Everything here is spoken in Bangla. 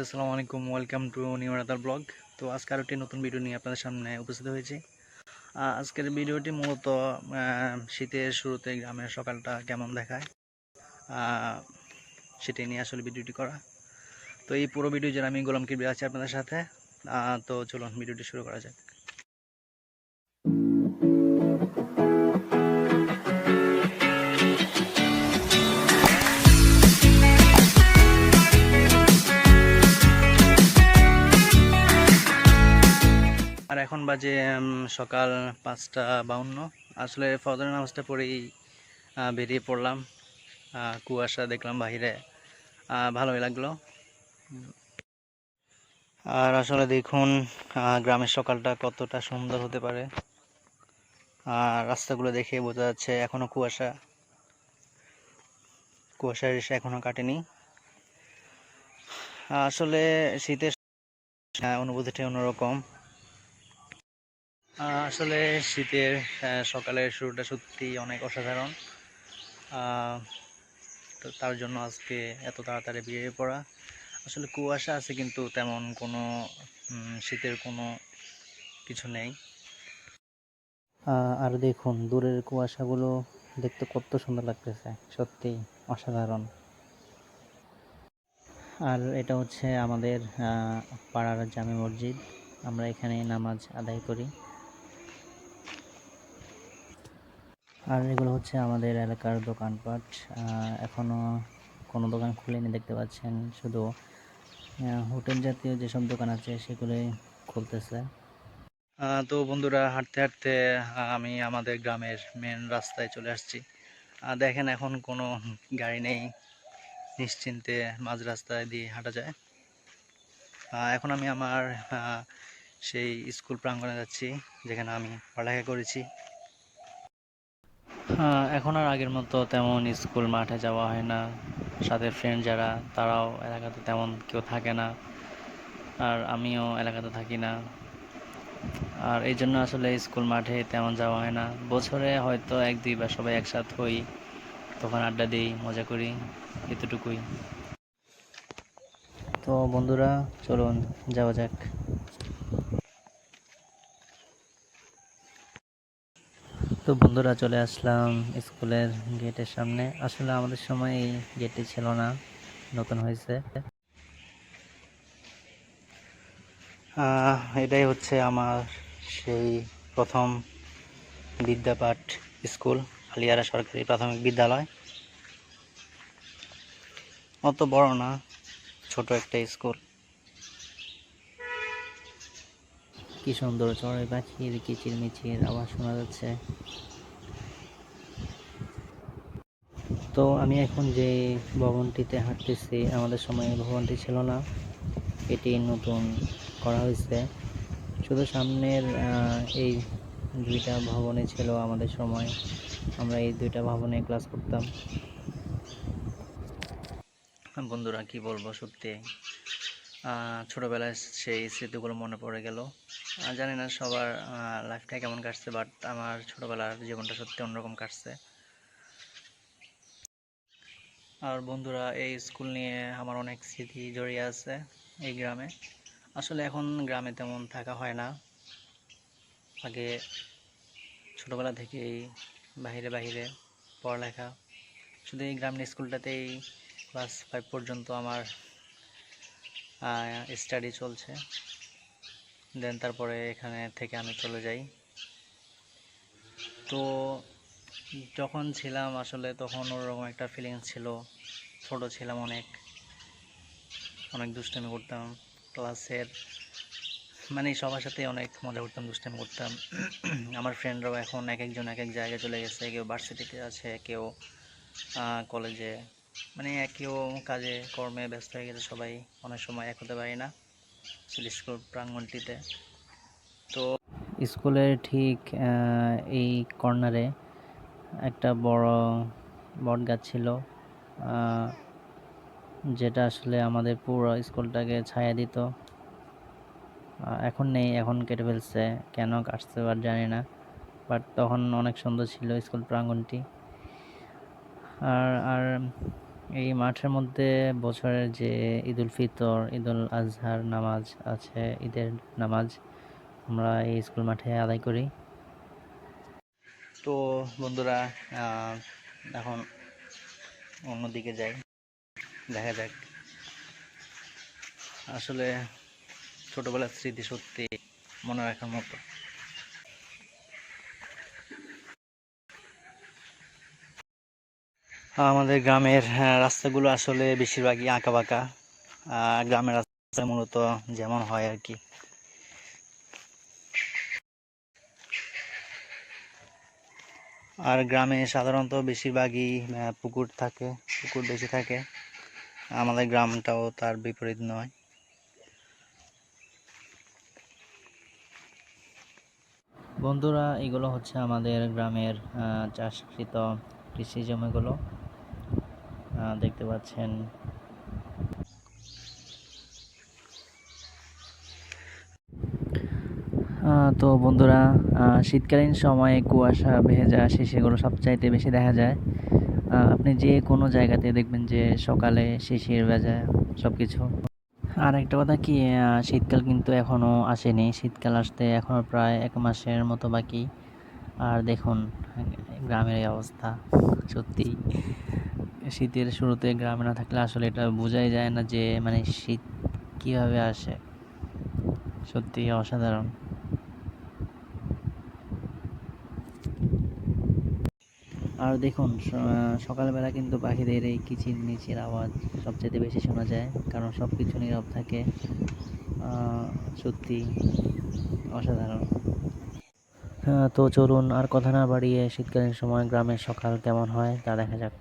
আসসালামু আলাইকুম, welcome to new another blog. তো আজকে আরও একটি নতুন ভিডিও নিয়ে আপনাদের সামনে উপস্থিত হয়েছি। আজকের ভিডিওটি মূলত শীতের শুরুতে গ্রামের সকালটা কেমন দেখায় সেটি নিয়ে আসলে ভিডিওটি করা। তো এই পুরো ভিডিও যারা আমি গোলাম কিবরিয়া আছি আপনাদের সাথে। তো চলুন ভিডিওটি শুরু করা যাক। আর এখন বাজে সকাল 5:52। আসলে ফজরের নামাজটা পড়েই বেরিয়ে পড়লাম। কুয়াশা দেখলাম বাইরে, ভালোই লাগলো। আর আসলে দেখুন গ্রামের সকালটা কতটা সুন্দর হতে পারে। আর রাস্তাগুলো দেখে বোঝা যাচ্ছে এখনো কুয়াশার রেশা এখনো কাটেনি। আসলে শীতের অনুভূতিটা অন্যরকম। আসলে শীতের সকালের শুরুটা সত্যি অনেক অসাধারণ। তো তার জন্য আজকে এত তাড়াতাড়ি বেরিয়ে পড়া। আসলে কুয়াশা আছে কিন্তু তেমন কোনো শীতের কোনো কিছু নেই। আর দেখুন দূরের কুয়াশাগুলো দেখতে কত সুন্দর লাগতেছে, সত্যি অসাধারণ। আর এটা হচ্ছে আমাদের পাড়ার জামে মসজিদ, আমরা এখানে নামাজ আদায় করি। আর এগুলো হচ্ছে আমাদের এলাকার দোকানপাট। এখনও কোনো দোকান খুলেনি দেখতে পাচ্ছেন, শুধু হোটেল জাতীয় যেসব দোকান আছে সেগুলোই খুলতেছে। তো বন্ধুরা, হাঁটতে হাঁটতে আমি আমাদের গ্রামের মেন রাস্তায় চলে আসছি। দেখেন এখন কোনো গাড়ি নেই, নিশ্চিন্তে মাঝ রাস্তায় দিয়ে হাঁটা যায়। এখন আমি আমার সেই স্কুল প্রাঙ্গণে যাচ্ছি যেখানে আমি পড়ালেখা করেছি। এখন আর আগের মতো তেমন স্কুল মাঠে যাওয়া হয় না। সাথে ফ্রেন্ড যারা, তারাও এলাকাতে তেমন কেউ থাকে না, আর আমিও এলাকাতে থাকি না। আর এই জন্য আসলে স্কুল মাঠে তেমন যাওয়া হয় না। বছরে হয়তো 1-2 বার সবাই একসাথে হই, তখন আড্ডা দিই, মজা করি, এতটুকুই। তো বন্ধুরা, চলুন যাওয়া যাক। তো বন্ধুরা, চলে আসলাম স্কুলের গেটের সামনে। আসলে আমাদের সময় এই গেটটি ছিল না, নতুন হয়েছে। এটাই হচ্ছে আমার সেই প্রথম বিদ্যাপাঠ স্কুল, আলিয়ারা সরকারি প্রাথমিক বিদ্যালয়। অত বড় না, ছোট একটা স্কুল। কি সুন্দর চড়াই পাখির কিচিরমিচির আওয়াজ শোনা যাচ্ছে। তো আমি এখন যে ভবনটিতে হাঁটতেছি, আমাদের সময় এই ভবনটি ছিল না, এটি নতুন করা হয়েছে। শুধু সামনের এই 2টা ভবনে ছিল আমাদের সময়, আমরা এই 2টা ভবনে ক্লাস করতাম। বন্ধুরা, কি বলবো, সত্যি ছোটোবেলায় সেই স্মৃতিগুলো মনে পড়ে গেল। জানি না সবার লাইফটা কেমন কাটছে, বাট আমার ছোটোবেলার জীবনটা সত্যি অন্যরকম কাটছে। আর বন্ধুরা, এই স্কুল নিয়ে আমার অনেক স্মৃতি জড়িয়ে আছে এই গ্রামে। আসলে এখন গ্রামে তেমন থাকা হয় না। আগে ছোটোবেলা থেকেই বাহিরে বাহিরে পড়ালেখা, শুধু এই গ্রামের স্কুলটাতেই ক্লাস 5 পর্যন্ত আমার স্টাডি চলছে। দেন তারপরে এখানে থেকে আমি চলে যাই। তো যখন ছিলাম আসলে তখন ওরকম একটা ফিলিংস ছিল, ছোট ছিলাম, অনেক অনেক দুষ্টামি করতাম ক্লাসের, মানে সবার সাথে অনেক মজা করতাম, দুষ্টামি করতাম। আমার ফ্রেন্ডরাও এখন এক একজন এক এক জায়গায় চলে গেছে, কেউ ভার্সিটিতে আছে, কেউ কলেজে, মানে কেউ কাজে কর্মে ব্যস্ত হয়ে গেছে সবাই। অনেক সময় এক হতে পারি না স্কুল প্রাঙ্গণটিতে। তো স্কুলের ঠিক এই কর্নারে একটা বড় বট গাছ ছিল, যেটা আসলে আমাদের পুরো স্কুলটাকে ছায়া দিত। এখন নেই, এখন কেটে ফেলছে, কেন কাটছে আর জানি না, বাট তখন অনেক সুন্দর ছিল স্কুল প্রাঙ্গণটি। আর এই মাঠের মধ্যে বছরের যে ঈদুল ফিতর, ঈদুল আজহার নামাজ আছে, ঈদের নামাজ আমরা এই স্কুল মাঠে আদায় করি। তো বন্ধুরা, এখন অন্যদিকে যাই, দেখা যাক। আসলে ছোটবেলার স্মৃতি সত্যি মনে রাখার মতো। আমাদের গ্রামের রাস্তাগুলো আসলে বেশিরভাগই আঁকাবাঁকা। গ্রামের রাস্তা মূলত যেমন হয় আর কি। আর গ্রামে সাধারণত বেশিরভাগই পুকুর থাকে, পুকুর বেশি থাকে। আমাদের গ্রামটাও তার বিপরীত নয়। বন্ধুরা, এগুলো হচ্ছে আমাদের গ্রামের চাষকৃত কৃষি জমিগুলো, দেখতে পাচ্ছেন। তো বন্ধুরা, শীতকালীন সময়ে কুয়াশা, ভেজা, শিশিরগুলো সবচাইতে বেশি দেখা যায়। আপনি যে কোনো জায়গাতে দেখবেন যে সকালে শিশির ভেজা সব কিছু। আর একটা কথা কি, শীতকাল কিন্তু এখনও আসেনি। শীতকাল আসতে এখনও প্রায় 1 মাসের মতো বাকি। আর দেখুন গ্রামের এই অবস্থা, সত্যি শীতের শুরুতে গ্রামে না থাকলে আসলে এটা বোঝাই যায় না যে মানে শীত কীভাবে আসে। সত্যি অসাধারণ। আর দেখুন সকালবেলা কিন্তু পাখিদের এই কিচিরমিচির আওয়াজ সবচেয়ে বেশি শোনা যায়, কারণ সব কিছু নীরব থাকে। সত্যি অসাধারণ। তো চলুন আর কথা না বাড়িয়ে শীতকালীন সময় গ্রামের সকাল কেমন হয় তা দেখা যাক।